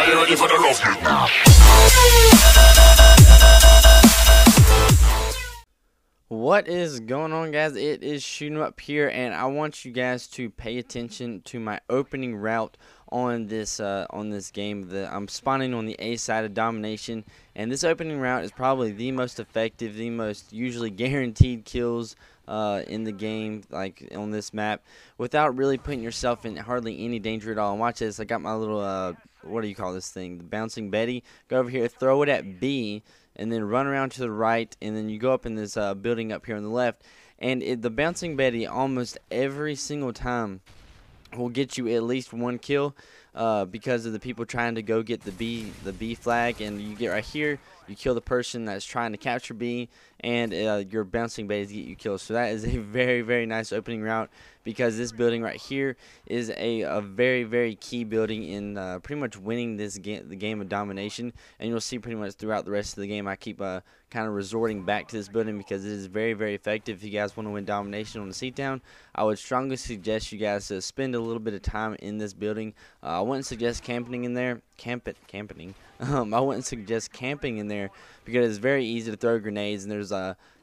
Are you ready for the rough? What is going on, guys? It is Shooting Up here, and I want you guys to pay attention to my opening route on this game. I'm spawning on the A side of domination, and this opening route is probably the most effective, the most usually guaranteed kills in the game, like on this map, without really putting yourself in hardly any danger at all. And watch this. I got my little what do you call this thing? The bouncing Betty. Go over here, throw it at B, and then run around to the right, and then you go up in this building up here on the left, and the bouncing Betty almost every single time will get you at least one kill because of the people trying to go get the B flag, and you get right here, you kill the person that's trying to capture B, and your bouncing Betties get you killed. So that is a very, very nice opening route, because this building right here is a very, very key building in pretty much winning this game, the game of domination. And you'll see pretty much throughout the rest of the game I keep kind of resorting back to this building because it is very, very effective. If you guys want to win domination on the C-Town, I would strongly suggest you guys to spend a little bit of time in this building. I wouldn't suggest camping in there. I wouldn't suggest camping in there because it's very easy to throw grenades, and there's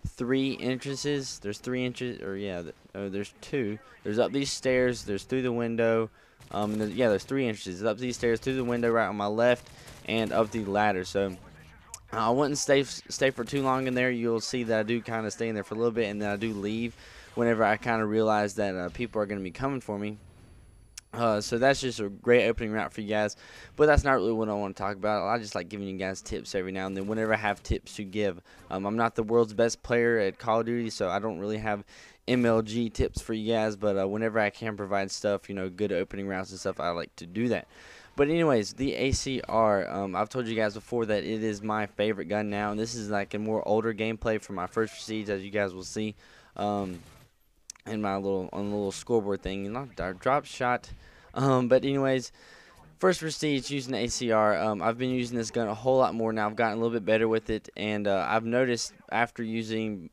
3 entrances. There's 3 entrances, or yeah, there's 2. There's up these stairs. There's through the window. There's 3 entrances. Up these stairs, through the window right on my left, and up the ladder. So I wouldn't stay for too long in there. You'll see that I do kind of stay in there for a little bit, and then I do leave whenever I kind of realize that people are going to be coming for me. So that's just a great opening route for you guys, but that's not really what I want to talk about. I just like giving you guys tips every now and then whenever I have tips to give. I'm not the world's best player at Call of Duty, so I don't really have MLG tips for you guys, but whenever I can provide stuff, good opening routes and stuff, I like to do that. But anyways, the ACR, I've told you guys before that it is my favorite gun now, and this is like a more older gameplay from my first Prestige, as you guys will see. In my little scoreboard thing, not drop shot. But anyways, first Prestige using the ACR. I've been using this gun a whole lot more now. I've gotten a little bit better with it, and I've noticed after using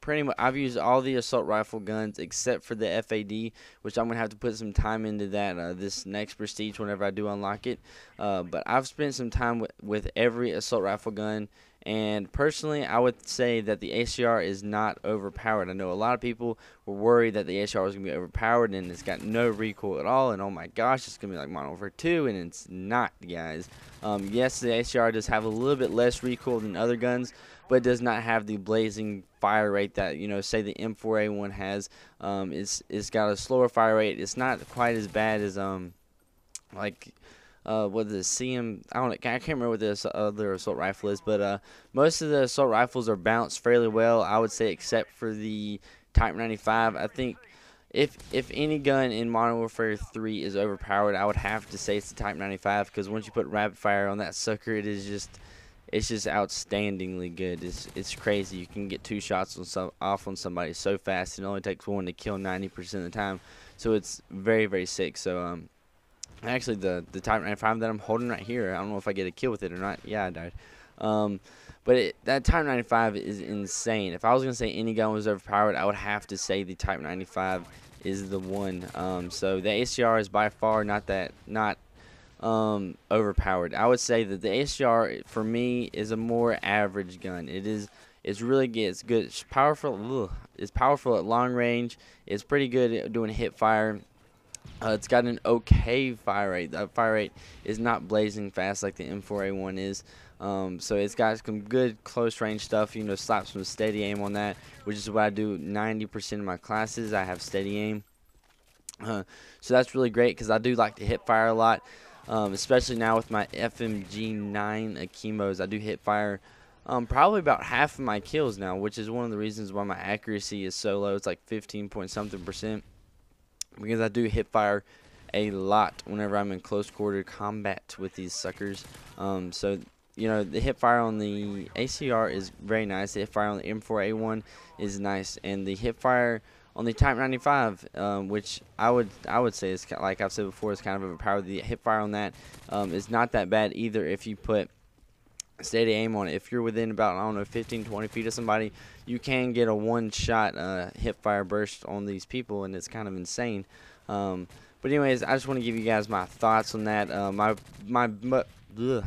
I've used all the assault rifle guns except for the FAD, which I'm gonna have to put some time into that this next Prestige whenever I do unlock it. But I've spent some time with every assault rifle gun. And personally, I would say that the ACR is not overpowered. I know a lot of people were worried that the ACR was going to be overpowered and it's got no recoil at all. And oh my gosh, it's going to be like Modern Warfare 2, and it's not, guys. Yes, the ACR does have a little bit less recoil than other guns, but it does not have the blazing fire rate that, say the M4A1 has. It's got a slower fire rate. It's not quite as bad as what the CM, I can't remember what this other assault rifle is, but most of the assault rifles are balanced fairly well, I would say, except for the Type 95. I think if any gun in Modern Warfare 3 is overpowered, I would have to say it's the Type 95, because once you put rapid fire on that sucker, it's just outstandingly good. It's crazy. You can get 2 shots off on somebody so fast. It only takes 1 to kill 90% of the time, so it's very, very sick. So actually, the Type 95 that I'm holding right here, I don't know if I get a kill with it or not. Yeah, I died. But that Type 95 is insane. If I was going to say any gun was overpowered, I would have to say the Type 95 is the one. So the ACR is by far not overpowered. I would say that the ACR, for me, is a more average gun. It's really good. It's good. It's powerful. It's powerful at long range. It's pretty good at doing hip fire. It's got an okay fire rate. The fire rate is not blazing fast like the M4A1 is. So it's got some good close range stuff. Slap some steady aim on that, which is what I do 90% of my classes. I have steady aim. So that's really great because I do like to hip fire a lot, especially now with my FMG9 Akimos. I do hip fire probably about half of my kills now, which is one of the reasons why my accuracy is so low. It's like 15 point something%. Because I do hip fire a lot whenever I'm in close quarter combat with these suckers. So the hip fire on the ACR is very nice. The hip fire on the M4A1 is nice, and the hip fire on the Type 95, which I would say is, like I've said before, is kind of overpowered. The hip fire on that is not that bad either if you put steady aim on it. If you're within about, I don't know, 15-20 feet of somebody, you can get a one-shot hip fire burst on these people, and it's kind of insane. But anyways, I just want to give you guys my thoughts on that. My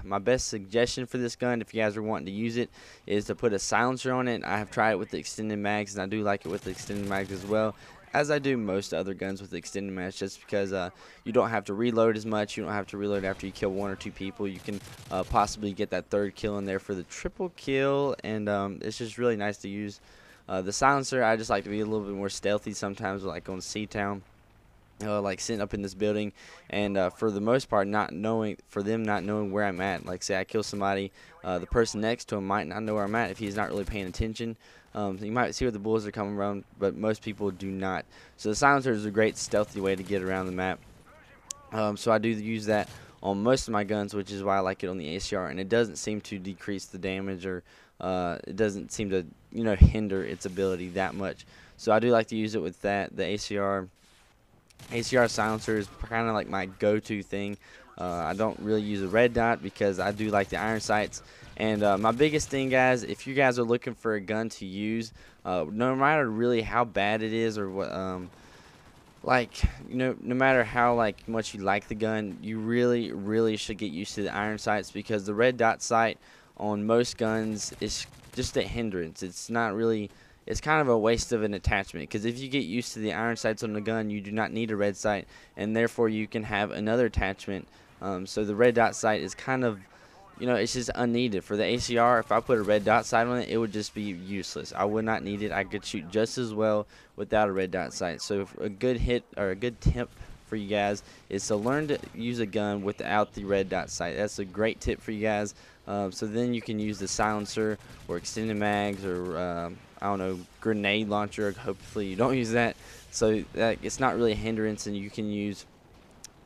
my best suggestion for this gun, if you guys are wanting to use it, is to put a silencer on it. I have tried it with the extended mags, and I do like it with the extended mags as well, as I do most other guns with the extended mags, just because you don't have to reload as much. You don't have to reload after you kill 1 or 2 people. You can possibly get that 3rd kill in there for the triple kill, and it's just really nice to use. The silencer, I just like to be a little bit more stealthy sometimes, like on C-Town. Like sitting up in this building, and for the most part not knowing where I'm at. Like, say I kill somebody, the person next to him might not know where I'm at if he's not really paying attention. You might see where the bullets are coming from, but most people do not. So the silencer is a great stealthy way to get around the map. So I do use that on most of my guns, which is why I like it on the ACR, and it doesn't seem to decrease the damage, or it doesn't seem to hinder its ability that much. So I do like to use it with that. The ACR silencer is kind of like my go-to thing. I don't really use a red dot because I do like the iron sights. And my biggest thing, guys, if you guys are looking for a gun to use, no matter really how bad it is, or what, no matter how much you like the gun, you really should get used to the iron sights, because the red dot sight on most guns is just a hindrance. It's not really. It's kind of a waste of an attachment, because if you get used to the iron sights on the gun, you do not need a red sight, and therefore you can have another attachment. So the red dot sight is kind of, it's just unneeded. For the ACR, if I put a red dot sight on it, it would just be useless. I would not need it. I could shoot just as well without a red dot sight. So a good hit, or a good tip for you guys, is to learn to use a gun without the red dot sight. That's a great tip for you guys. So then you can use the silencer or extended mags, or I don't know, grenade launcher. Hopefully you don't use that, so that it's not really a hindrance, and you can use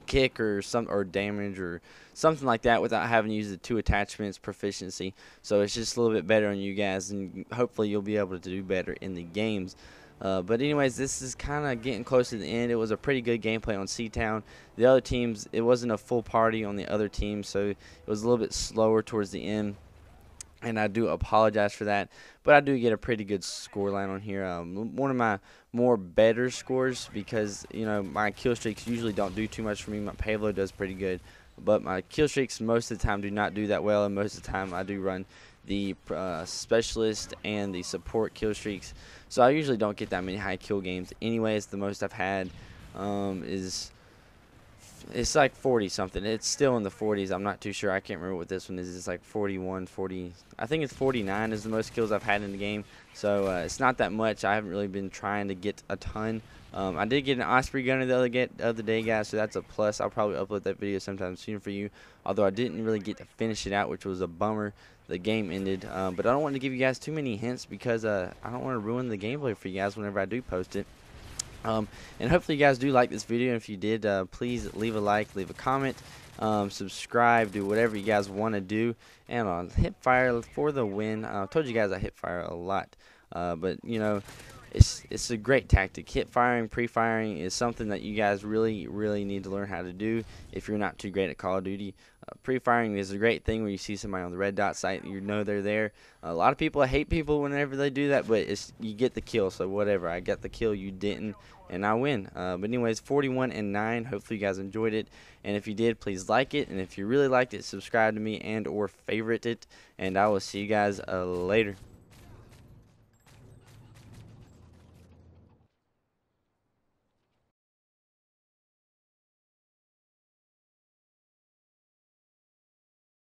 kick or damage or something like that without having to use the 2 attachments proficiency. So it's just a little bit better on you guys, and hopefully you'll be able to do better in the games. But anyways, this is kind of getting close to the end. It was a pretty good gameplay on C-Town. The other teams, it wasn't a full party on the other team, so it was a little bit slower towards the end, and I do apologize for that. But I do get a pretty good score line on here. One of my more better scores, because my kill streaks usually don't do too much for me. My payload does pretty good, but my kill streaks most of the time do not do that well, and most of the time I do run the specialist and the support kill streaks, so I usually don't get that many high kill games. Anyways, the most I've had it's like 40 something. It's still in the 40s. I'm not too sure. I can't remember what this one is. It's like 41, 40. I think it's 49 is the most kills I've had in the game. So it's not that much. I haven't really been trying to get a ton. I did get an Osprey gunner the other day, guys, so that's a plus. I'll probably upload that video sometime soon for you, although I didn't really get to finish it out, which was a bummer. The game ended, but I don't want to give you guys too many hints, because I don't want to ruin the gameplay for you guys whenever I do post it. And hopefully you guys do like this video, and if you did, please leave a like, leave a comment, subscribe, do whatever you guys want to do, and hip fire for the win. I told you guys I hip fire a lot, but it's a great tactic. Hip firing, pre-firing is something that you guys really need to learn how to do if you're not too great at Call of Duty. Pre-firing is a great thing where you see somebody on the red dot site, they're there. A lot of people hate people whenever they do that, but you get the kill, so whatever. I got the kill, you didn't, and I win. But anyways, 41-9. Hopefully you guys enjoyed it, and if you did, please like it, and if you really liked it, subscribe to me and or favorite it, and I will see you guys later.